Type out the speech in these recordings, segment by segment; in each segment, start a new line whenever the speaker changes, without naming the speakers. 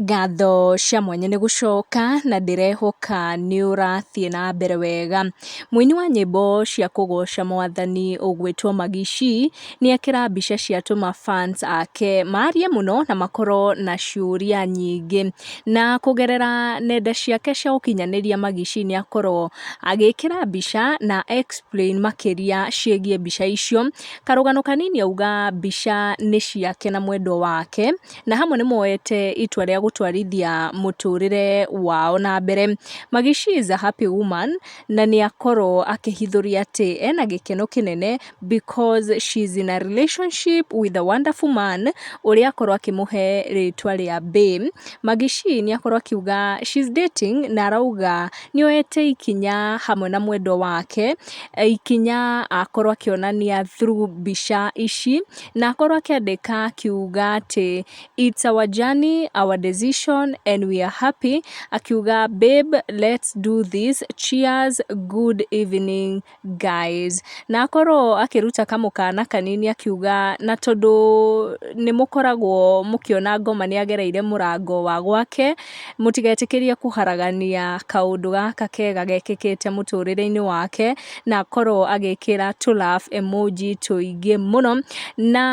Ngatho cia mwanya nĩ gũcoka na ndĩrehoka nĩ ũrathiĩ na mbere wega. Mũini wa nyĩmbo cia kũgoca Mwathani ũgwĩtwo Maggie C nĩekĩra mbica cia tũma-fans ake marie mũno na makorwo na ciũria nyingĩ. Na kũgerera nenda ciake cia ũkinyanĩria, Maggie C nĩakorwo agĩkĩra mbica na explain makĩria ciĩgiĩ mbica icio. Karũgano kanini auga mbica nĩ ciake na mwendwa wake na hamwe nĩmoete itua rĩa gũtwarithia mũtũrĩre wao na mbere. Maggie C is a happy woman na nĩakorwo akĩhithũria atĩ ena gĩkeno kĩnene because she's in a relationship with a wonderful man ũrĩa akorwo akĩmũhe rĩtwa rĩa bae. Maggie C nĩakorwo akiuga she's dating na arauga nĩoete ikinya hamwe na mwendwa wake, ikinya akorwo akĩonania through mbica ici, na akorwo akĩandĩka akiuga atĩ it's our journey, our decision and we are happy. Akiuga babe, let's do this, cheers, good evening guys. Na akorwo akĩruta kamũkana kanini akiuga na tondũ nĩmũkoragwo mũkĩona ngoma nĩagereire mũrango wa gwake, mũtigetĩkĩrie kũharagania kaũndũ gaka kega gekĩkĩte mũtũrĩre-inĩ wake, na akorwo agĩkĩra tũ laugh emoji tũingĩ mũno. Na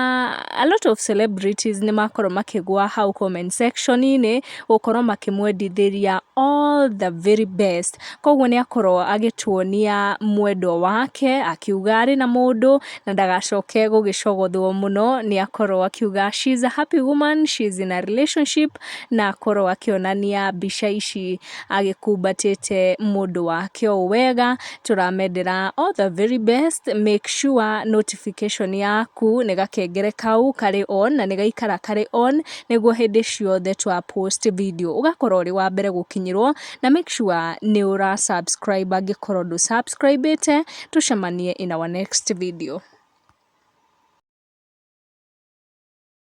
a lot of celebrities nĩmakorwo makĩgwa hau comment section-inĩ gũkorwo makĩmwendithĩria all the very best. Koguo nĩakorwo agĩtuonia mwendwa wake akiuga arĩ na mũndũ na ndagacoke gũgĩcogothwo mũno. Nĩakorwo akiuga she's a happy woman, she's in a relationship, na akorwo akĩonania mbica ici agĩkumbatĩte mũndũ wake o wega. Tũramendera all the very best. Make sure notification yaku nĩ gakengere kau karĩ on na nĩgaikara karĩ on nĩguo hĩndĩ ciothe twa post video ũgakorwo ũrĩ wa mbere gũkinyĩrwo, na make sure nĩ ũra subscribe angĩkorwo ndũ subscribe-ĩte. Tũcemanie in our next video.